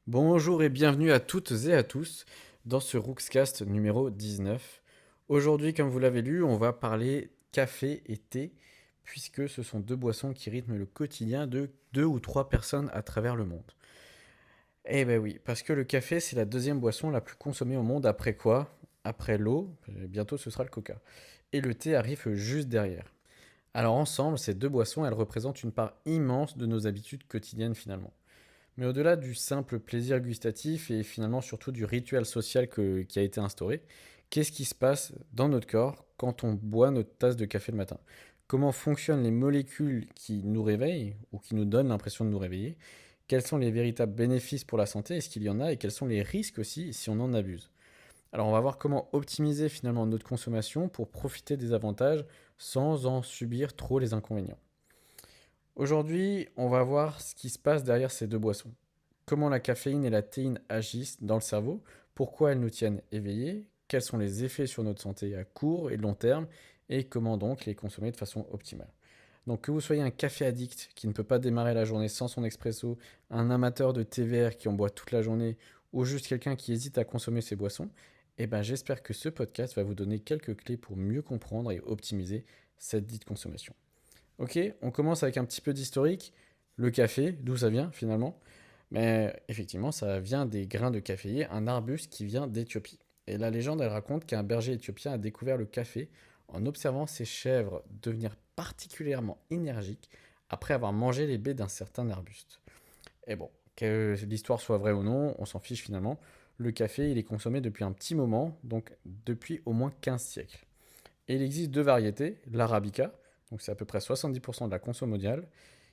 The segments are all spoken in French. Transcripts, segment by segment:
Bonjour et bienvenue à toutes et à tous dans ce Rookscast numéro 19. Aujourd'hui, comme vous l'avez lu, on va parler café et thé, puisque ce sont deux boissons qui rythment le quotidien de deux ou trois personnes à travers le monde. Eh ben oui, parce que le café, c'est la deuxième boisson la plus consommée au monde après quoi? Après l'eau, et bientôt ce sera le coca. Et le thé arrive juste derrière. Alors ensemble, ces deux boissons, elles représentent une part immense de nos habitudes quotidiennes finalement. Mais au-delà du simple plaisir gustatif et finalement surtout du rituel social qui a été instauré, qu'est-ce qui se passe dans notre corps quand on boit notre tasse de café le matin? Comment fonctionnent les molécules qui nous réveillent ou qui nous donnent l'impression de nous réveiller? Quels sont les véritables bénéfices pour la santé? Est-ce qu'il y en a? Et quels sont les risques aussi si on en abuse? Alors on va voir comment optimiser finalement notre consommation pour profiter des avantages sans en subir trop les inconvénients. Aujourd'hui, on va voir ce qui se passe derrière ces deux boissons. Comment la caféine et la théine agissent dans le cerveau, pourquoi elles nous tiennent éveillés, quels sont les effets sur notre santé à court et long terme, et comment donc les consommer de façon optimale. Donc que vous soyez un café addict qui ne peut pas démarrer la journée sans son expresso, un amateur de thé vert qui en boit toute la journée, ou juste quelqu'un qui hésite à consommer ses boissons, eh ben j'espère que ce podcast va vous donner quelques clés pour mieux comprendre et optimiser cette dite consommation. Ok, on commence avec un petit peu d'historique. Le café, d'où ça vient finalement? Mais effectivement, ça vient des grains de caféier, un arbuste qui vient d'Éthiopie. Et la légende, elle raconte qu'un berger éthiopien a découvert le café en observant ses chèvres devenir particulièrement énergiques après avoir mangé les baies d'un certain arbuste. Et bon, que l'histoire soit vraie ou non, on s'en fiche finalement. Le café, il est consommé depuis un petit moment, donc depuis au moins 15 siècles. Et il existe deux variétés, l'arabica, donc c'est à peu près 70% de la consommation mondiale,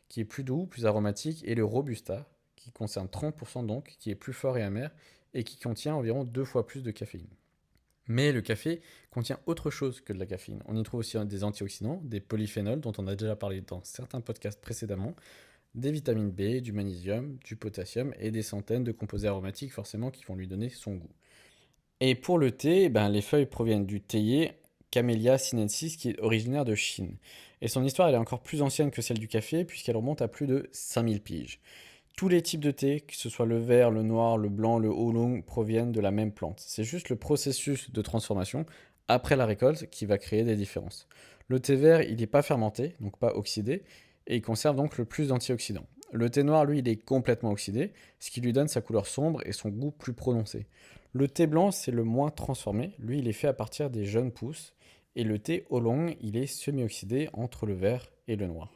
qui est plus doux, plus aromatique, et le robusta, qui concerne 30% donc, qui est plus fort et amer, et qui contient environ deux fois plus de caféine. Mais le café contient autre chose que de la caféine. On y trouve aussi des antioxydants, des polyphénols dont on a déjà parlé dans certains podcasts précédemment, des vitamines B, du magnésium, du potassium et des centaines de composés aromatiques forcément qui vont lui donner son goût. Et pour le thé, ben, les feuilles proviennent du théier Camellia sinensis qui est originaire de Chine. Et son histoire elle est encore plus ancienne que celle du café puisqu'elle remonte à plus de 5000 piges. Tous les types de thé, que ce soit le vert, le noir, le blanc, le oolong, proviennent de la même plante. C'est juste le processus de transformation après la récolte qui va créer des différences. Le thé vert, il n'est pas fermenté, donc pas oxydé, et il conserve donc le plus d'antioxydants. Le thé noir, lui, il est complètement oxydé, ce qui lui donne sa couleur sombre et son goût plus prononcé. Le thé blanc, c'est le moins transformé, lui, il est fait à partir des jeunes pousses, et le thé oolong, il est semi-oxydé entre le vert et le noir.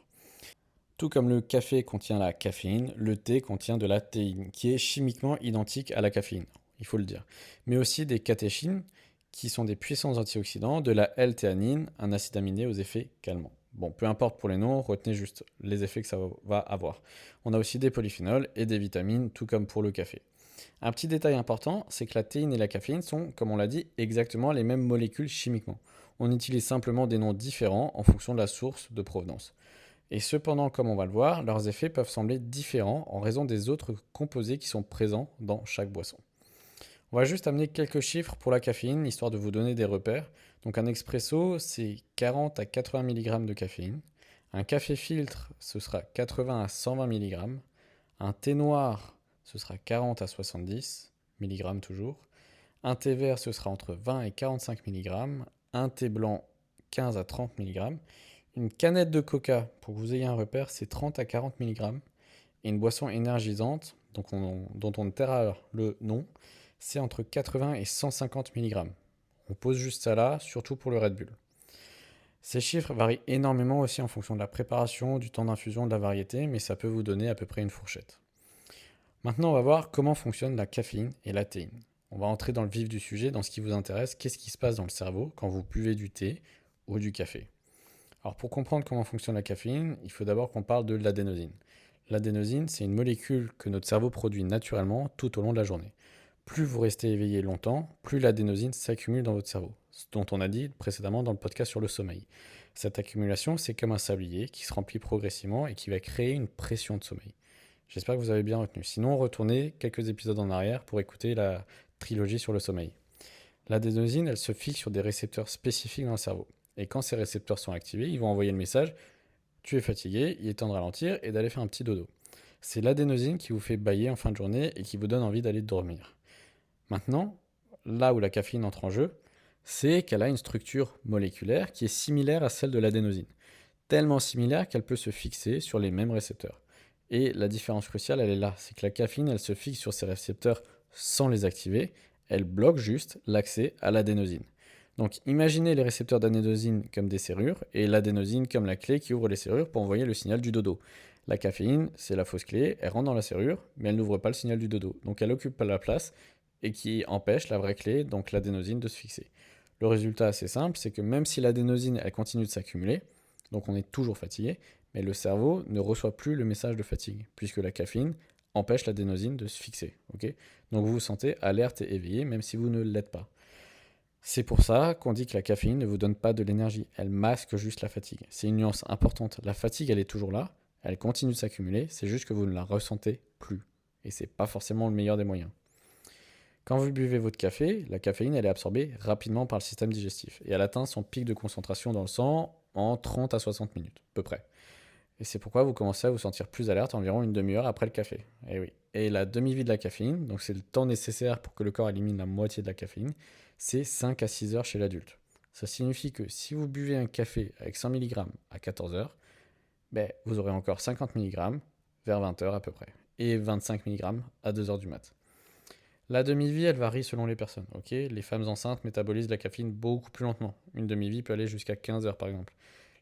Tout comme le café contient la caféine, le thé contient de la théine, qui est chimiquement identique à la caféine, il faut le dire. Mais aussi des catéchines, qui sont des puissants antioxydants, de la L-théanine, un acide aminé aux effets calmants. Bon, peu importe pour les noms, retenez juste les effets que ça va avoir. On a aussi des polyphénols et des vitamines, tout comme pour le café. Un petit détail important, c'est que la théine et la caféine sont, comme on l'a dit, exactement les mêmes molécules chimiquement. On utilise simplement des noms différents en fonction de la source de provenance. Et cependant, comme on va le voir, leurs effets peuvent sembler différents en raison des autres composés qui sont présents dans chaque boisson. On va juste amener quelques chiffres pour la caféine, histoire de vous donner des repères. Donc un expresso, c'est 40 à 80 mg de caféine. Un café filtre, ce sera 80 à 120 mg. Un thé noir, ce sera 40 à 70 mg toujours. Un thé vert, ce sera entre 20 et 45 mg. Un thé blanc, 15 à 30 mg. Une canette de coca, pour que vous ayez un repère, c'est 30 à 40 mg. Et une boisson énergisante, dont on taira le nom, c'est entre 80 et 150 mg. On pose juste ça là, surtout pour le Red Bull. Ces chiffres varient énormément aussi en fonction de la préparation, du temps d'infusion, de la variété, mais ça peut vous donner à peu près une fourchette. Maintenant, on va voir comment fonctionne la caféine et la théine. On va entrer dans le vif du sujet, dans ce qui vous intéresse, qu'est-ce qui se passe dans le cerveau quand vous buvez du thé ou du café. Alors pour comprendre comment fonctionne la caféine, il faut d'abord qu'on parle de l'adénosine. L'adénosine, c'est une molécule que notre cerveau produit naturellement tout au long de la journée. Plus vous restez éveillé longtemps, plus l'adénosine s'accumule dans votre cerveau, ce dont on a dit précédemment dans le podcast sur le sommeil. Cette accumulation, c'est comme un sablier qui se remplit progressivement et qui va créer une pression de sommeil. J'espère que vous avez bien retenu. Sinon, retournez quelques épisodes en arrière pour écouter la trilogie sur le sommeil. L'adénosine, elle se fixe sur des récepteurs spécifiques dans le cerveau. Et quand ces récepteurs sont activés, ils vont envoyer le message: tu es fatigué, il est temps de ralentir et d'aller faire un petit dodo. C'est l'adénosine qui vous fait bâiller en fin de journée et qui vous donne envie d'aller dormir. Maintenant, là où la caféine entre en jeu, c'est qu'elle a une structure moléculaire qui est similaire à celle de l'adénosine. Tellement similaire qu'elle peut se fixer sur les mêmes récepteurs. Et la différence cruciale, elle est là. C'est que la caféine, elle se fixe sur ces récepteurs sans les activer. Elle bloque juste l'accès à l'adénosine. Donc imaginez les récepteurs d'adénosine comme des serrures et l'adénosine comme la clé qui ouvre les serrures pour envoyer le signal du dodo. La caféine, c'est la fausse clé, elle rentre dans la serrure, mais elle n'ouvre pas le signal du dodo. Donc elle occupe pas la place et qui empêche la vraie clé, donc l'adénosine, de se fixer. Le résultat assez simple, c'est que même si l'adénosine, elle continue de s'accumuler, donc on est toujours fatigué, mais le cerveau ne reçoit plus le message de fatigue, puisque la caféine empêche l'adénosine de se fixer. Ok, donc vous vous sentez alerte et éveillé, même si vous ne l'êtes pas. C'est pour ça qu'on dit que la caféine ne vous donne pas de l'énergie, elle masque juste la fatigue. C'est une nuance importante. La fatigue, elle est toujours là, elle continue de s'accumuler, c'est juste que vous ne la ressentez plus. Et c'est pas forcément le meilleur des moyens. Quand vous buvez votre café, la caféine elle est absorbée rapidement par le système digestif et elle atteint son pic de concentration dans le sang en 30 à 60 minutes, à peu près. Et c'est pourquoi vous commencez à vous sentir plus alerte environ une demi-heure après le café. Et oui. Et la demi-vie de la caféine, donc c'est le temps nécessaire pour que le corps élimine la moitié de la caféine, c'est 5 à 6 heures chez l'adulte. Ça signifie que si vous buvez un café avec 100 mg à 14 heures, ben, vous aurez encore 50 mg vers 20 heures à peu près. Et 25 mg à 2 heures du mat. La demi-vie, elle varie selon les personnes. Ok, les femmes enceintes métabolisent la caféine beaucoup plus lentement. Une demi-vie peut aller jusqu'à 15 heures par exemple.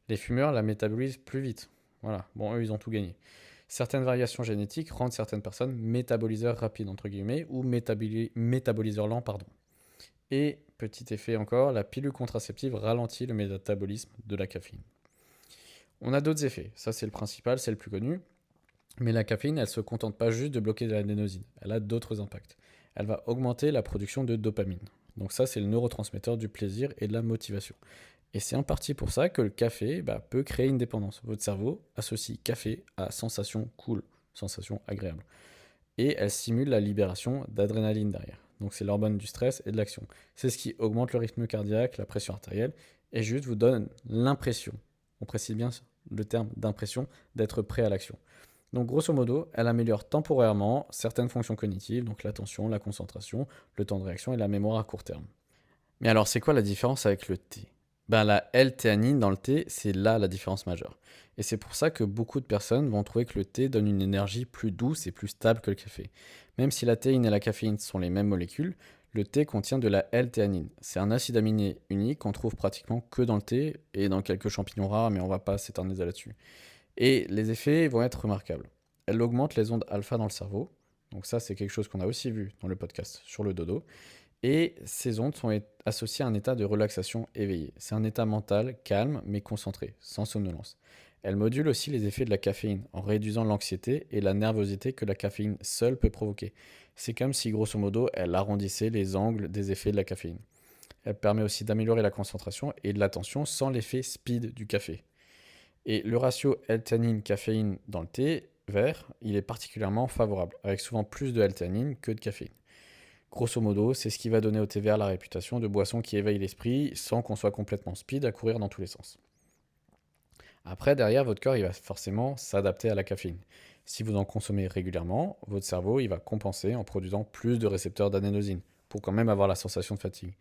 Les fumeurs la métabolisent plus vite. Voilà, bon, eux, ils ont tout gagné. Certaines variations génétiques rendent certaines personnes métaboliseurs rapides, entre guillemets, ou métaboliseurs lents, pardon. Et, petit effet encore, la pilule contraceptive ralentit le métabolisme de la caféine. On a d'autres effets, ça c'est le principal, c'est le plus connu, mais la caféine, elle se contente pas juste de bloquer de l'adénosine, elle a d'autres impacts. Elle va augmenter la production de dopamine. Donc ça, c'est le neurotransmetteur du plaisir et de la motivation. Et c'est en partie pour ça que le café peut créer une dépendance. Votre cerveau associe café à sensation cool, sensation agréable. Et elle stimule la libération d'adrénaline derrière. Donc c'est l'hormone du stress et de l'action. C'est ce qui augmente le rythme cardiaque, la pression artérielle, et juste vous donne l'impression, on précise bien le terme d'impression, d'être prêt à l'action. Donc grosso modo, elle améliore temporairement certaines fonctions cognitives, donc l'attention, la concentration, le temps de réaction et la mémoire à court terme. Mais alors c'est quoi la différence avec le thé? La L-théanine dans le thé, c'est là la différence majeure. Et c'est pour ça que beaucoup de personnes vont trouver que le thé donne une énergie plus douce et plus stable que le café. Même si la théine et la caféine sont les mêmes molécules, le thé contient de la L-théanine. C'est un acide aminé unique qu'on trouve pratiquement que dans le thé et dans quelques champignons rares, mais on va pas s'éterniser là-dessus. Et les effets vont être remarquables. Elle augmente les ondes alpha dans le cerveau. Donc ça, c'est quelque chose qu'on a aussi vu dans le podcast sur le dodo. Et ces ondes sont associées à un état de relaxation éveillé. C'est un état mental calme mais concentré, sans somnolence. Elle module aussi les effets de la caféine en réduisant l'anxiété et la nervosité que la caféine seule peut provoquer. C'est comme si, grosso modo, elle arrondissait les angles des effets de la caféine. Elle permet aussi d'améliorer la concentration et de l'attention sans l'effet speed du café. Et le ratio L-théanine-caféine dans le thé vert, il est particulièrement favorable, avec souvent plus de L-théanine que de caféine. Grosso modo, c'est ce qui va donner au thé vert la réputation de boisson qui éveille l'esprit sans qu'on soit complètement speed à courir dans tous les sens. Après, derrière, votre corps il va forcément s'adapter à la caféine. Si vous en consommez régulièrement, votre cerveau il va compenser en produisant plus de récepteurs d'adénosine pour quand même avoir la sensation de fatigue.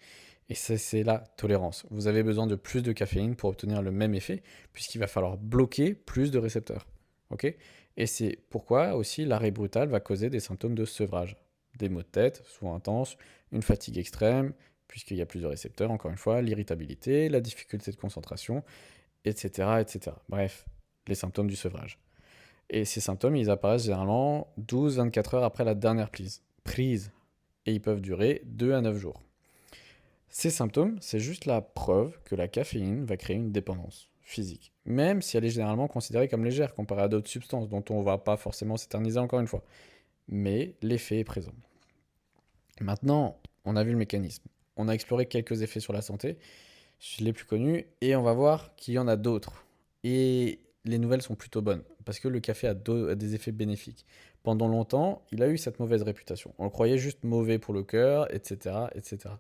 Et c'est la tolérance. Vous avez besoin de plus de caféine pour obtenir le même effet, puisqu'il va falloir bloquer plus de récepteurs. Ok? Et c'est pourquoi aussi l'arrêt brutal va causer des symptômes de sevrage. Des maux de tête, souvent intenses, une fatigue extrême, puisqu'il y a plus de récepteurs, encore une fois, l'irritabilité, la difficulté de concentration, etc., etc. Bref, les symptômes du sevrage. Et ces symptômes, ils apparaissent généralement 12-24 heures après la dernière prise, et ils peuvent durer 2 à 9 jours. Ces symptômes, c'est juste la preuve que la caféine va créer une dépendance physique, même si elle est généralement considérée comme légère comparée à d'autres substances dont on ne va pas forcément s'éterniser encore une fois. Mais l'effet est présent. Maintenant, on a vu le mécanisme. On a exploré quelques effets sur la santé, les plus connus, et on va voir qu'il y en a d'autres. Et les nouvelles sont plutôt bonnes, parce que le café a des effets bénéfiques. Pendant longtemps, il a eu cette mauvaise réputation. On le croyait juste mauvais pour le cœur, etc., etc.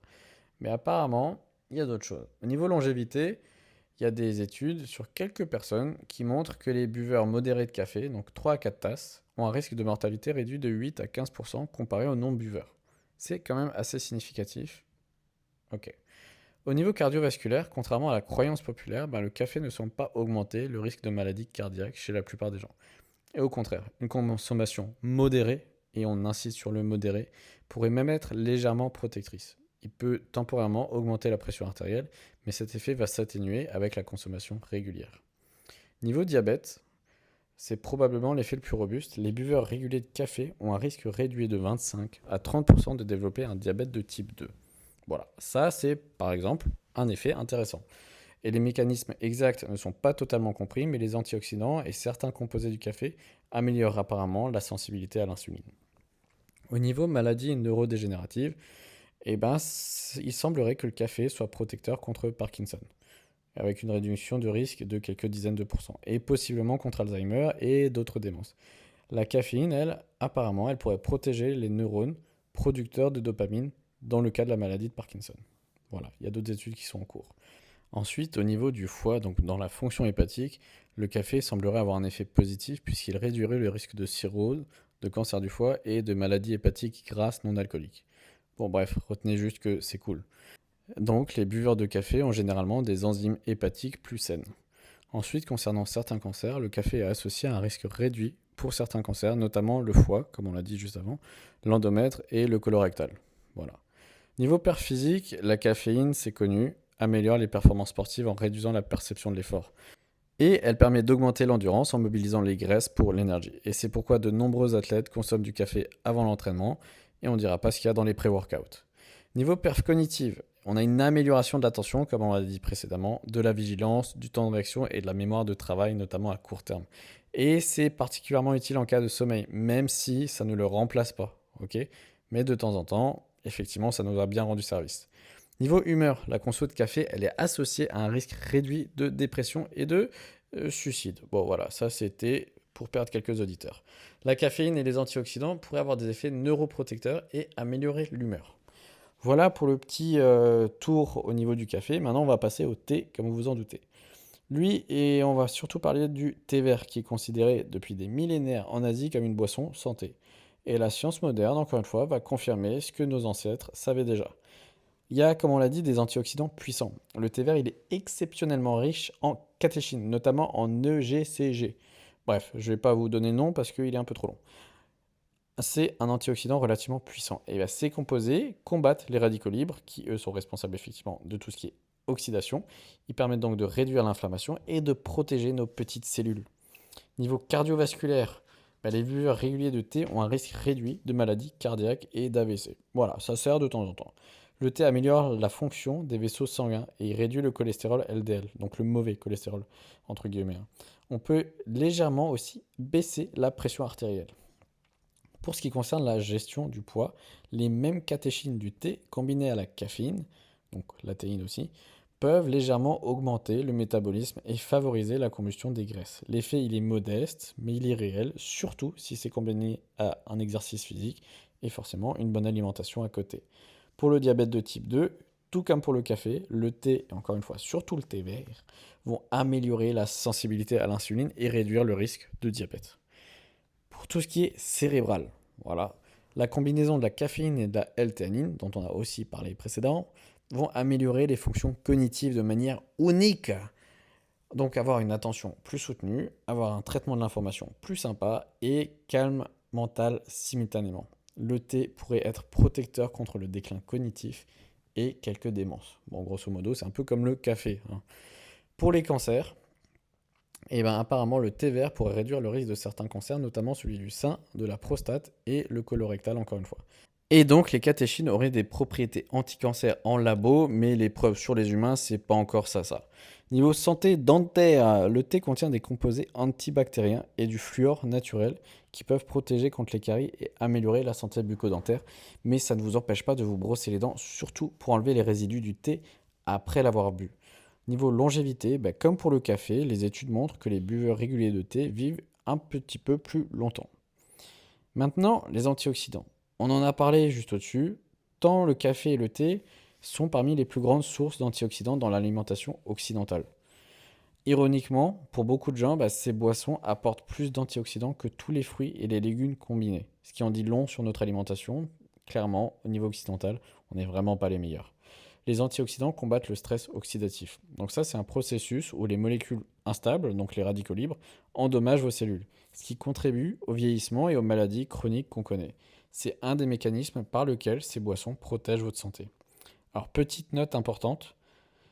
Mais apparemment, il y a d'autres choses. Au niveau longévité, il y a des études sur quelques personnes qui montrent que les buveurs modérés de café, donc 3 à 4 tasses, ont un risque de mortalité réduit de 8 à 15% comparé aux non-buveurs. C'est quand même assez significatif. Ok. Au niveau cardiovasculaire, contrairement à la croyance populaire, le café ne semble pas augmenter le risque de maladie cardiaque chez la plupart des gens. Et au contraire, une consommation modérée, et on insiste sur le modéré, pourrait même être légèrement protectrice. Il peut temporairement augmenter la pression artérielle, mais cet effet va s'atténuer avec la consommation régulière. Niveau diabète, c'est probablement l'effet le plus robuste. Les buveurs réguliers de café ont un risque réduit de 25 à 30% de développer un diabète de type 2. Voilà, ça c'est par exemple un effet intéressant. Et les mécanismes exacts ne sont pas totalement compris, mais les antioxydants et certains composés du café améliorent apparemment la sensibilité à l'insuline. Au niveau maladies neurodégénératives, il semblerait que le café soit protecteur contre Parkinson, avec une réduction de risque de quelques dizaines de pourcents, et possiblement contre Alzheimer et d'autres démences. La caféine, elle pourrait protéger les neurones producteurs de dopamine dans le cas de la maladie de Parkinson. Voilà, il y a d'autres études qui sont en cours. Ensuite, au niveau du foie, donc dans la fonction hépatique, le café semblerait avoir un effet positif puisqu'il réduirait le risque de cirrhose, de cancer du foie et de maladies hépatiques grasses non alcooliques. Bon bref, retenez juste que c'est cool. Donc les buveurs de café ont généralement des enzymes hépatiques plus saines. Ensuite, concernant certains cancers, le café est associé à un risque réduit pour certains cancers, notamment le foie, comme on l'a dit juste avant, l'endomètre et le colorectal. Voilà. Niveau perf physique, la caféine, c'est connu, améliore les performances sportives en réduisant la perception de l'effort. Et elle permet d'augmenter l'endurance en mobilisant les graisses pour l'énergie. Et c'est pourquoi de nombreux athlètes consomment du café avant l'entraînement, et on ne dira pas ce qu'il y a dans les pré-workouts. Niveau perf cognitive, on a une amélioration de l'attention, comme on l'a dit précédemment, de la vigilance, du temps de réaction et de la mémoire de travail, notamment à court terme. Et c'est particulièrement utile en cas de sommeil, même si ça ne le remplace pas. Mais de temps en temps, effectivement, ça nous a bien rendu service. Niveau humeur, la conso de café, elle est associée à un risque réduit de dépression et de suicide. Bon voilà, ça c'était pour perdre quelques auditeurs. La caféine et les antioxydants pourraient avoir des effets neuroprotecteurs et améliorer l'humeur. Voilà pour le petit tour au niveau du café. Maintenant, on va passer au thé, comme vous vous en doutez. Lui, et on va surtout parler du thé vert, qui est considéré depuis des millénaires en Asie comme une boisson santé. Et la science moderne, encore une fois, va confirmer ce que nos ancêtres savaient déjà. Il y a, comme on l'a dit, des antioxydants puissants. Le thé vert, il est exceptionnellement riche en catéchine, notamment en EGCG. Bref, je ne vais pas vous donner le nom parce qu'il est un peu trop long. C'est un antioxydant relativement puissant. Et ces composés combattent les radicaux libres, qui eux sont responsables effectivement de tout ce qui est oxydation. Ils permettent donc de réduire l'inflammation et de protéger nos petites cellules. Niveau cardiovasculaire, les buveurs réguliers de thé ont un risque réduit de maladies cardiaques et d'AVC. Voilà, ça sert de temps en temps. Le thé améliore la fonction des vaisseaux sanguins et il réduit le cholestérol LDL, donc le mauvais cholestérol, entre guillemets. On peut légèrement aussi baisser la pression artérielle. Pour ce qui concerne la gestion du poids, les mêmes catéchines du thé combinées à la caféine, donc la théine aussi, peuvent légèrement augmenter le métabolisme et favoriser la combustion des graisses. L'effet, il est modeste, mais il est réel, surtout si c'est combiné à un exercice physique et forcément une bonne alimentation à côté. Pour le diabète de type 2, tout comme pour le café, le thé, et encore une fois surtout le thé vert, vont améliorer la sensibilité à l'insuline et réduire le risque de diabète. Pour tout ce qui est cérébral, voilà, la combinaison de la caféine et de la L-théanine, dont on a aussi parlé précédemment, vont améliorer les fonctions cognitives de manière unique. Donc avoir une attention plus soutenue, avoir un traitement de l'information plus sympa et calme mental simultanément. Le thé pourrait être protecteur contre le déclin cognitif et quelques démences. Bon, grosso modo, c'est un peu comme le café. Pour les cancers, apparemment, le thé vert pourrait réduire le risque de certains cancers, notamment celui du sein, de la prostate et le colorectal, encore une fois. Et donc, les catéchines auraient des propriétés anti-cancer en labo, mais les preuves sur les humains, c'est pas encore ça. Niveau santé dentaire, le thé contient des composés antibactériens et du fluor naturel qui peuvent protéger contre les caries et améliorer la santé bucco-dentaire, mais ça ne vous empêche pas de vous brosser les dents, surtout pour enlever les résidus du thé après l'avoir bu. Niveau longévité, comme pour le café, les études montrent que les buveurs réguliers de thé vivent un petit peu plus longtemps. Maintenant, les antioxydants. On en a parlé juste au-dessus. Tant le café et le thé sont parmi les plus grandes sources d'antioxydants dans l'alimentation occidentale. Ironiquement, pour beaucoup de gens, ces boissons apportent plus d'antioxydants que tous les fruits et les légumes combinés, ce qui en dit long sur notre alimentation. Clairement, au niveau occidental, on n'est vraiment pas les meilleurs. Les antioxydants combattent le stress oxydatif. Donc ça, c'est un processus où les molécules instables, donc les radicaux libres, endommagent vos cellules, ce qui contribue au vieillissement et aux maladies chroniques qu'on connaît. C'est un des mécanismes par lequel ces boissons protègent votre santé. Alors, petite note importante,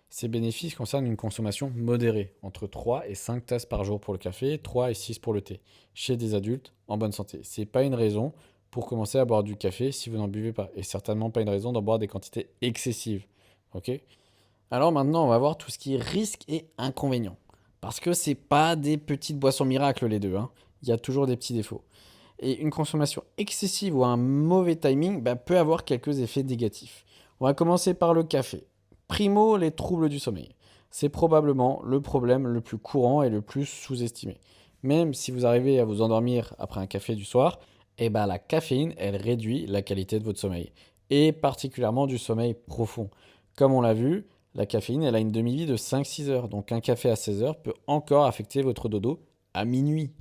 ces bénéfices concernent une consommation modérée, entre 3 et 5 tasses par jour pour le café, 3 et 6 pour le thé, chez des adultes en bonne santé. C'est pas une raison pour commencer à boire du café si vous n'en buvez pas, et certainement pas une raison d'en boire des quantités excessives. Ok. Alors maintenant, on va voir tout ce qui est risque et inconvénients. Parce que c'est pas des petites boissons miracles les deux, hein. Il y a toujours des petits défauts. Et une consommation excessive ou un mauvais timing peut avoir quelques effets négatifs. On va commencer par le café. Primo, les troubles du sommeil. C'est probablement le problème le plus courant et le plus sous-estimé. Même si vous arrivez à vous endormir après un café du soir, la caféine, elle réduit la qualité de votre sommeil. Et particulièrement du sommeil profond. Comme on l'a vu, la caféine, elle a une demi-vie de 5-6 heures. Donc un café à 16 heures peut encore affecter votre dodo à minuit.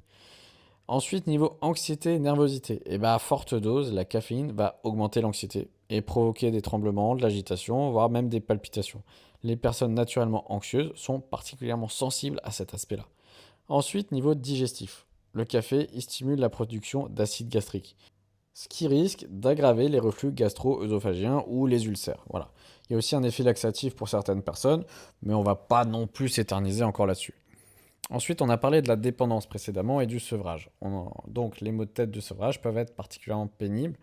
Ensuite, niveau anxiété, nervosité, à forte dose, la caféine va augmenter l'anxiété et provoquer des tremblements, de l'agitation, voire même des palpitations. Les personnes naturellement anxieuses sont particulièrement sensibles à cet aspect-là. Ensuite, niveau digestif, le café il stimule la production d'acide gastrique, ce qui risque d'aggraver les reflux gastro-œsophagiens ou les ulcères. Voilà. Il y a aussi un effet laxatif pour certaines personnes, mais on ne va pas non plus s'éterniser encore là-dessus. Ensuite, on a parlé de la dépendance précédemment et du sevrage. Donc, les maux de tête de sevrage peuvent être particulièrement pénibles.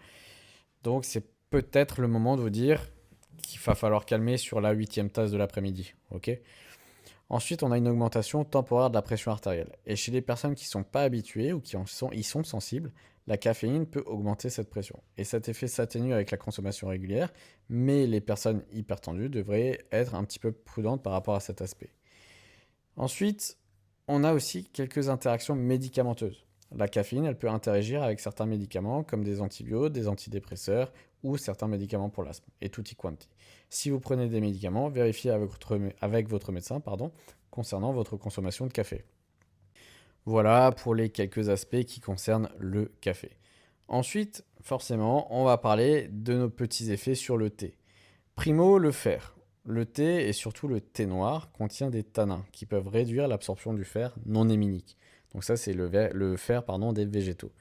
Donc, c'est peut-être le moment de vous dire qu'il va falloir calmer sur la 8e tasse de l'après-midi. Ok. Ensuite, on a une augmentation temporaire de la pression artérielle. Et chez les personnes qui ne sont pas habituées ou qui y sont sensibles, la caféine peut augmenter cette pression. Et cet effet s'atténue avec la consommation régulière, mais les personnes hypertendues devraient être un petit peu prudentes par rapport à cet aspect. Ensuite, on a aussi quelques interactions médicamenteuses. La caféine, elle peut interagir avec certains médicaments comme des antibiotiques, des antidépresseurs ou certains médicaments pour l'asthme, et tutti quanti. Si vous prenez des médicaments, vérifiez avec votre médecin concernant votre consommation de café. Voilà pour les quelques aspects qui concernent le café. Ensuite, forcément, on va parler de nos petits effets sur le thé. Primo, le fer. Le thé, et surtout le thé noir, contient des tanins qui peuvent réduire l'absorption du fer non héminique. Donc ça, c'est le fer des végétaux.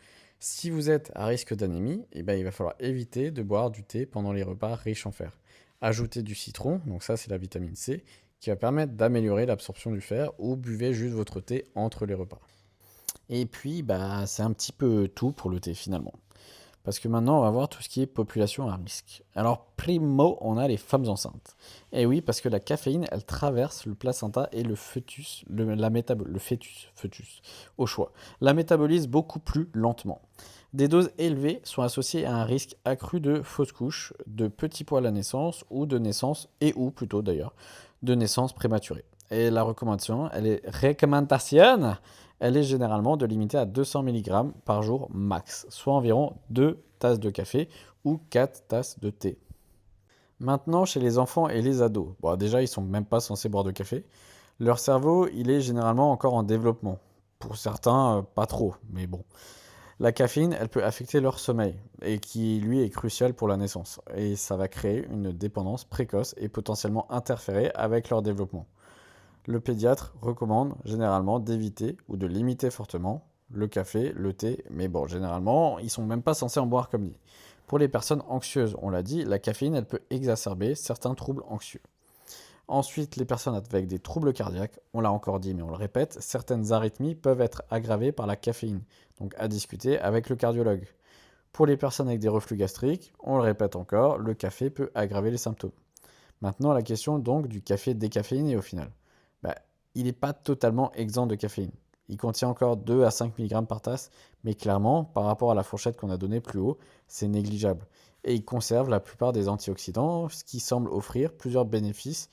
Si vous êtes à risque d'anémie, il va falloir éviter de boire du thé pendant les repas riches en fer. Ajoutez du citron, donc ça c'est la vitamine C, qui va permettre d'améliorer l'absorption du fer, ou buvez juste votre thé entre les repas. Et puis, c'est un petit peu tout pour le thé finalement. Parce que maintenant, on va voir tout ce qui est population à risque. Alors, primo, on a les femmes enceintes. Et oui, parce que la caféine, elle traverse le placenta et le fœtus, fœtus, au choix. La métabolise beaucoup plus lentement. Des doses élevées sont associées à un risque accru de fausse couche, de petits pois à la naissance, ou de naissance, ou plutôt d'ailleurs, de naissance prématurée. Et la recommandation, elle est généralement de limiter à 200 mg par jour max, soit environ 2 tasses de café ou 4 tasses de thé. Maintenant, chez les enfants et les ados, déjà, ils sont même pas censés boire de café. Leur cerveau, il est généralement encore en développement. Pour certains, pas trop, mais bon. La caféine, elle peut affecter leur sommeil, et qui, lui, est crucial pour la naissance. Et ça va créer une dépendance précoce et potentiellement interférer avec leur développement. Le pédiatre recommande généralement d'éviter ou de limiter fortement le café, le thé, mais bon, généralement, ils sont même pas censés en boire comme dit. Pour les personnes anxieuses, on l'a dit, la caféine, elle peut exacerber certains troubles anxieux. Ensuite, les personnes avec des troubles cardiaques, on l'a encore dit, mais on le répète, certaines arythmies peuvent être aggravées par la caféine, donc à discuter avec le cardiologue. Pour les personnes avec des reflux gastriques, on le répète encore, le café peut aggraver les symptômes. Maintenant, la question donc du café décaféiné au final. Bah, il n'est pas totalement exempt de caféine. Il contient encore 2 à 5 mg par tasse, mais clairement, par rapport à la fourchette qu'on a donnée plus haut, c'est négligeable. Et il conserve la plupart des antioxydants, ce qui semble offrir plusieurs bénéfices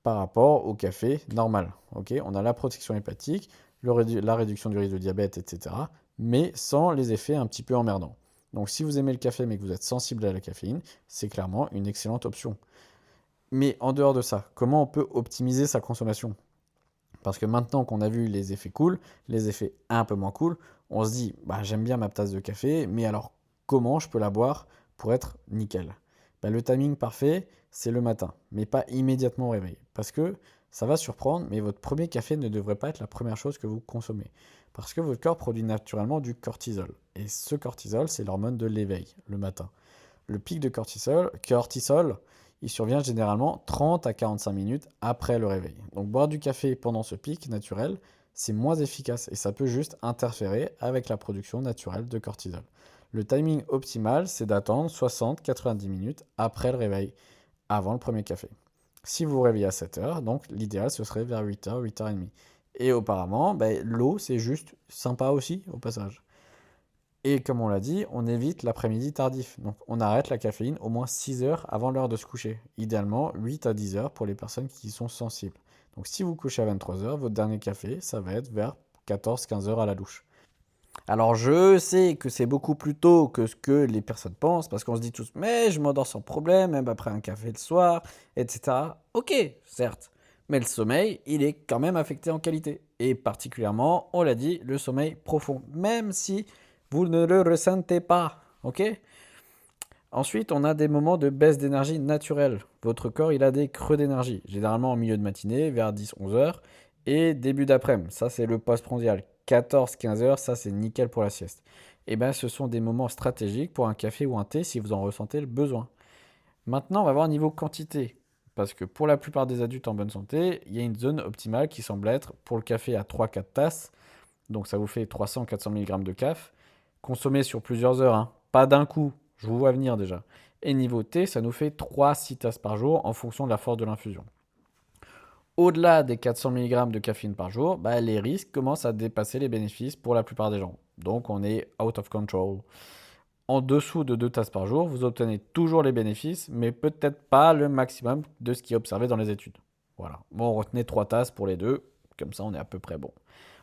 par rapport au café normal. Okay, on a la protection hépatique, la réduction du risque de diabète, etc., mais sans les effets un petit peu emmerdants. Donc si vous aimez le café mais que vous êtes sensible à la caféine, c'est clairement une excellente option. Mais en dehors de ça, comment on peut optimiser sa consommation? Parce que maintenant qu'on a vu les effets cool, les effets un peu moins cool, on se dit, bah, j'aime bien ma tasse de café, mais alors comment je peux la boire pour être nickel? Bah, le timing parfait, c'est le matin, mais pas immédiatement au réveil. Parce que ça va surprendre, mais votre premier café ne devrait pas être la première chose que vous consommez. Parce que votre corps produit naturellement du cortisol. Et ce cortisol, c'est l'hormone de l'éveil, le matin. Le pic de cortisol, il survient généralement 30 à 45 minutes après le réveil. Donc boire du café pendant ce pic naturel, c'est moins efficace et ça peut juste interférer avec la production naturelle de cortisol. Le timing optimal, c'est d'attendre 60-90 minutes après le réveil, avant le premier café. Si vous vous réveillez à 7 heures, donc l'idéal ce serait vers 8 heures, 8h30. Et auparavant, ben, l'eau c'est juste sympa aussi au passage. Et comme on l'a dit, on évite l'après-midi tardif. Donc on arrête la caféine au moins 6 heures avant l'heure de se coucher. Idéalement 8 à 10 heures pour les personnes qui y sont sensibles. Donc si vous couchez à 23 heures, votre dernier café, ça va être vers 14-15 heures à la douche. Alors je sais que c'est beaucoup plus tôt que ce que les personnes pensent, parce qu'on se dit tous, mais je m'endors sans problème, même après un café le soir, etc. Ok, certes, mais le sommeil, il est quand même affecté en qualité. Et particulièrement, on l'a dit, le sommeil profond, même si vous ne le ressentez pas, ok? Ensuite, on a des moments de baisse d'énergie naturelle. Votre corps, il a des creux d'énergie, généralement en milieu de matinée, vers 10-11 heures, et début d'après-midi. Ça, c'est le post-prandial. 14-15 heures, ça, c'est nickel pour la sieste. Et bien, ce sont des moments stratégiques pour un café ou un thé si vous en ressentez le besoin. Maintenant, on va voir niveau quantité. Parce que pour la plupart des adultes en bonne santé, il y a une zone optimale qui semble être pour le café à 3-4 tasses. Donc ça vous fait 300-400 mg de caf. Consommé sur plusieurs heures, hein. Pas d'un coup. Je vous vois venir déjà. Et niveau thé, ça nous fait 3-6 tasses par jour en fonction de la force de l'infusion. Au-delà des 400 mg de caféine par jour, bah, les risques commencent à dépasser les bénéfices pour la plupart des gens. Donc on est out of control. En dessous de 2 tasses par jour, vous obtenez toujours les bénéfices, mais peut-être pas le maximum de ce qui est observé dans les études. Voilà. Bon, retenez 3 tasses pour les deux, comme ça on est à peu près bon.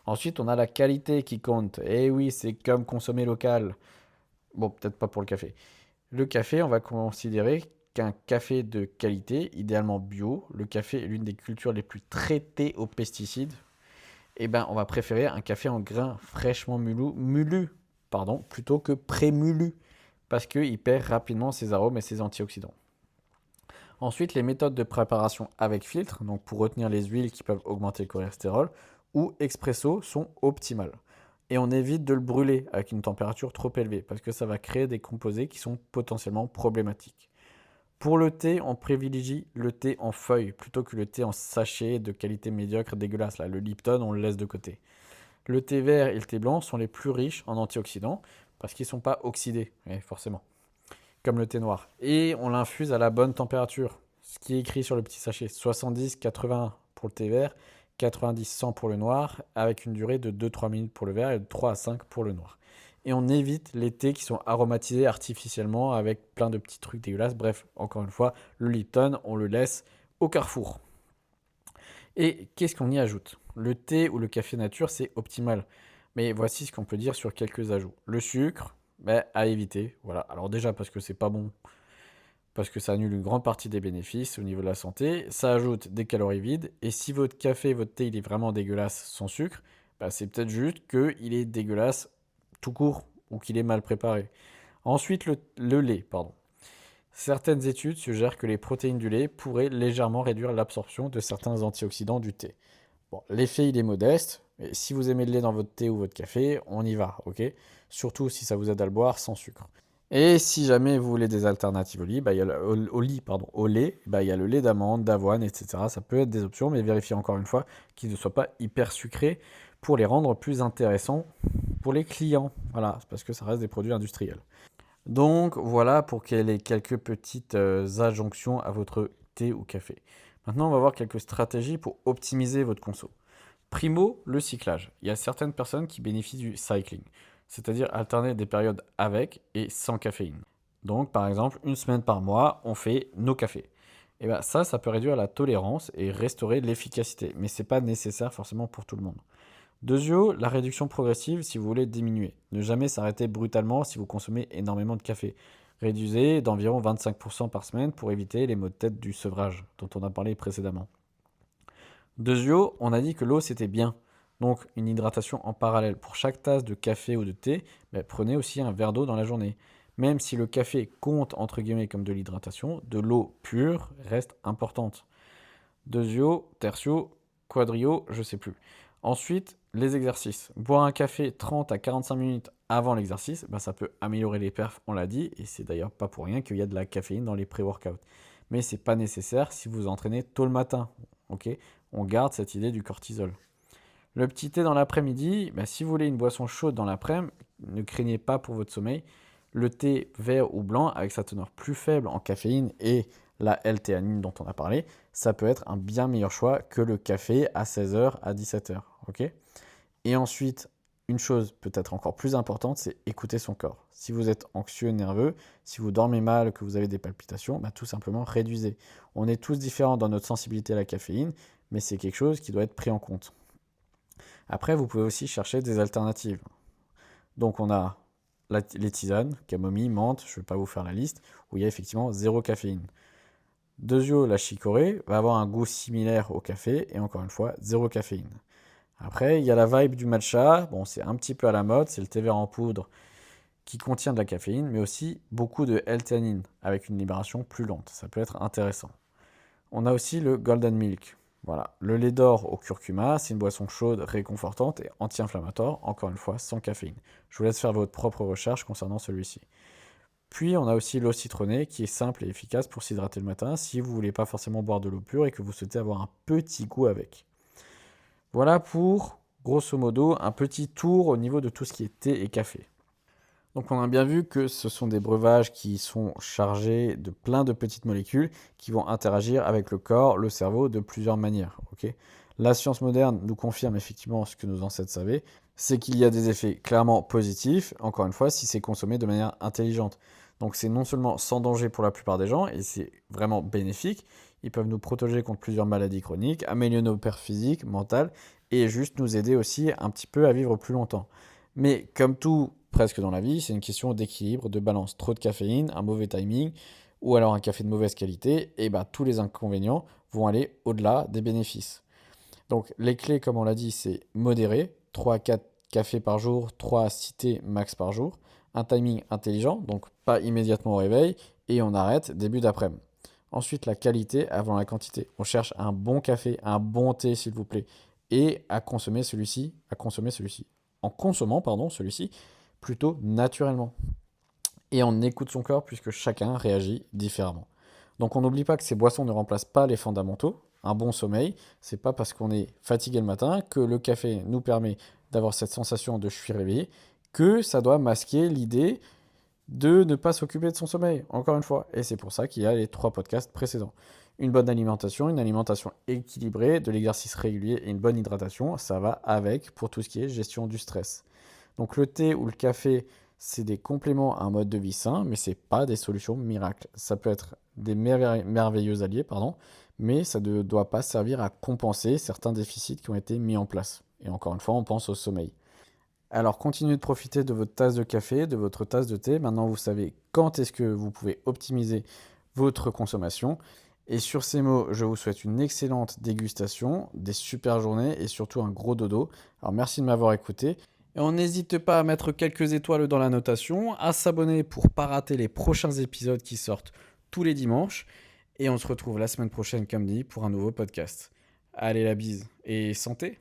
Ensuite, on a la qualité qui compte. Et oui, c'est comme consommer local. Bon, peut-être pas pour le café. Le café, on va considérer qu'un café de qualité, idéalement bio, le café est l'une des cultures les plus traitées aux pesticides, et ben on va préférer un café en grains fraîchement plutôt que prémulu, parce qu'il perd rapidement ses arômes et ses antioxydants. Ensuite, les méthodes de préparation avec filtre, donc pour retenir les huiles qui peuvent augmenter le cholestérol, ou expresso sont optimales. Et on évite de le brûler avec une température trop élevée, parce que ça va créer des composés qui sont potentiellement problématiques. Pour le thé, on privilégie le thé en feuille plutôt que le thé en sachet de qualité médiocre dégueulasse. Là, le Lipton, on le laisse de côté. Le thé vert et le thé blanc sont les plus riches en antioxydants parce qu'ils ne sont pas oxydés, forcément, comme le thé noir. Et on l'infuse à la bonne température. Ce qui est écrit sur le petit sachet, 70-80 pour le thé vert, 90-100 pour le noir, avec une durée de 2-3 minutes pour le vert et de 3 à 5 pour le noir. Et on évite les thés qui sont aromatisés artificiellement avec plein de petits trucs dégueulasses. Bref, encore une fois, le Lipton, on le laisse au carrefour. Et qu'est-ce qu'on y ajoute? Le thé ou le café nature, c'est optimal. Mais voici ce qu'on peut dire sur quelques ajouts. Le sucre, à éviter. Voilà. Alors déjà parce que c'est pas bon, parce que ça annule une grande partie des bénéfices au niveau de la santé. Ça ajoute des calories vides. Et si votre café, votre thé, il est vraiment dégueulasse sans sucre, c'est peut-être juste qu'il est dégueulasse tout court ou qu'il est mal préparé. Ensuite, le lait, pardon. Certaines études suggèrent que les protéines du lait pourraient légèrement réduire l'absorption de certains antioxydants du thé. Bon, l'effet, il est modeste, mais si vous aimez le lait dans votre thé ou votre café, on y va, ok? Surtout si ça vous aide à le boire sans sucre. Et si jamais vous voulez des alternatives au lait, au lait, il y a le lait d'amande, d'avoine, etc. Ça peut être des options, mais vérifiez encore une fois qu'ils ne soient pas hyper sucrés pour les rendre plus intéressants pour les clients. Voilà, parce que ça reste des produits industriels. Donc voilà pour les quelques petites adjonctions à votre thé ou café. Maintenant, on va voir quelques stratégies pour optimiser votre conso. Primo, le cyclage. Il y a certaines personnes qui bénéficient du cycling, c'est-à-dire alterner des périodes avec et sans caféine. Donc par exemple, une semaine par mois, on fait nos cafés. Et bien ça peut réduire la tolérance et restaurer l'efficacité, mais ce n'est pas nécessaire forcément pour tout le monde. Deuxièmement, la réduction progressive si vous voulez diminuer. Ne jamais s'arrêter brutalement si vous consommez énormément de café. Réduisez d'environ 25% par semaine pour éviter les maux de tête du sevrage dont on a parlé précédemment. Deuxio, on a dit que l'eau c'était bien. Donc une hydratation en parallèle. Pour chaque tasse de café ou de thé, prenez aussi un verre d'eau dans la journée. Même si le café compte entre guillemets comme de l'hydratation, de l'eau pure reste importante. Deuxio, tertio, quadrio, je sais plus. Ensuite, les exercices. Boire un café 30 à 45 minutes avant l'exercice, ça peut améliorer les perfs, on l'a dit, et c'est d'ailleurs pas pour rien qu'il y a de la caféine dans les pré-workouts. Mais c'est pas nécessaire si vous entraînez tôt le matin. Ok, on garde cette idée du cortisol. Le petit thé dans l'après-midi, si vous voulez une boisson chaude dans l'après-midi, ne craignez pas pour votre sommeil. Le thé vert ou blanc, avec sa teneur plus faible en caféine et la L-théanine dont on a parlé, ça peut être un bien meilleur choix que le café à 16h, à 17h. Ok. Et ensuite, une chose peut-être encore plus importante, c'est écouter son corps. Si vous êtes anxieux, nerveux, si vous dormez mal, que vous avez des palpitations, tout simplement réduisez. On est tous différents dans notre sensibilité à la caféine, mais c'est quelque chose qui doit être pris en compte. Après, vous pouvez aussi chercher des alternatives. Donc on a les tisanes, camomille, menthe, je ne vais pas vous faire la liste, où il y a effectivement zéro caféine. Deuxio, la chicorée, va avoir un goût similaire au café, et encore une fois, zéro caféine. Après, il y a la vibe du matcha, bon c'est un petit peu à la mode, c'est le thé vert en poudre qui contient de la caféine, mais aussi beaucoup de L-théanine, avec une libération plus lente, ça peut être intéressant. On a aussi le golden milk. Voilà, le lait d'or au curcuma, c'est une boisson chaude, réconfortante et anti-inflammatoire, encore une fois, sans caféine. Je vous laisse faire votre propre recherche concernant celui-ci. Puis on a aussi l'eau citronnée qui est simple et efficace pour s'hydrater le matin si vous ne voulez pas forcément boire de l'eau pure et que vous souhaitez avoir un petit goût avec. Voilà pour, grosso modo, un petit tour au niveau de tout ce qui est thé et café. Donc on a bien vu que ce sont des breuvages qui sont chargés de plein de petites molécules qui vont interagir avec le corps, le cerveau de plusieurs manières. Okay. La science moderne nous confirme effectivement ce que nos ancêtres savaient, c'est qu'il y a des effets clairement positifs, encore une fois, si c'est consommé de manière intelligente. Donc c'est non seulement sans danger pour la plupart des gens, et c'est vraiment bénéfique, ils peuvent nous protéger contre plusieurs maladies chroniques, améliorer nos perfs physiques, mentales, et juste nous aider aussi un petit peu à vivre plus longtemps. Mais comme tout presque dans la vie, c'est une question d'équilibre, de balance. Trop de caféine, un mauvais timing, ou alors un café de mauvaise qualité, et tous les inconvénients vont aller au-delà des bénéfices. Donc les clés, comme on l'a dit, c'est modéré, 3 à 4 cafés par jour, 3 à 6 thés max par jour, un timing intelligent, donc pas immédiatement au réveil, et on arrête début d'après-midi. Ensuite, la qualité avant la quantité. On cherche un bon café, un bon thé, s'il vous plaît, et à consommer celui-ci, en consommant, celui-ci plutôt naturellement. Et on écoute son corps puisque chacun réagit différemment. Donc on n'oublie pas que ces boissons ne remplacent pas les fondamentaux. Un bon sommeil, c'est pas parce qu'on est fatigué le matin que le café nous permet d'avoir cette sensation de je suis réveillé que ça doit masquer l'idée de ne pas s'occuper de son sommeil, encore une fois. Et c'est pour ça qu'il y a les 3 podcasts précédents. Une bonne alimentation, une alimentation équilibrée, de l'exercice régulier et une bonne hydratation, ça va avec pour tout ce qui est gestion du stress. Donc le thé ou le café, c'est des compléments à un mode de vie sain, mais c'est pas des solutions miracles. Ça peut être des merveilleux alliés, mais ça ne doit pas servir à compenser certains déficits qui ont été mis en place. Et encore une fois, on pense au sommeil. Alors continuez de profiter de votre tasse de café, de votre tasse de thé. Maintenant, vous savez quand est-ce que vous pouvez optimiser votre consommation. Et sur ces mots, je vous souhaite une excellente dégustation, des super journées et surtout un gros dodo. Alors merci de m'avoir écouté. Et on n'hésite pas à mettre quelques étoiles dans la notation, à s'abonner pour ne pas rater les prochains épisodes qui sortent tous les dimanches. Et on se retrouve la semaine prochaine, comme dit, pour un nouveau podcast. Allez, la bise et santé!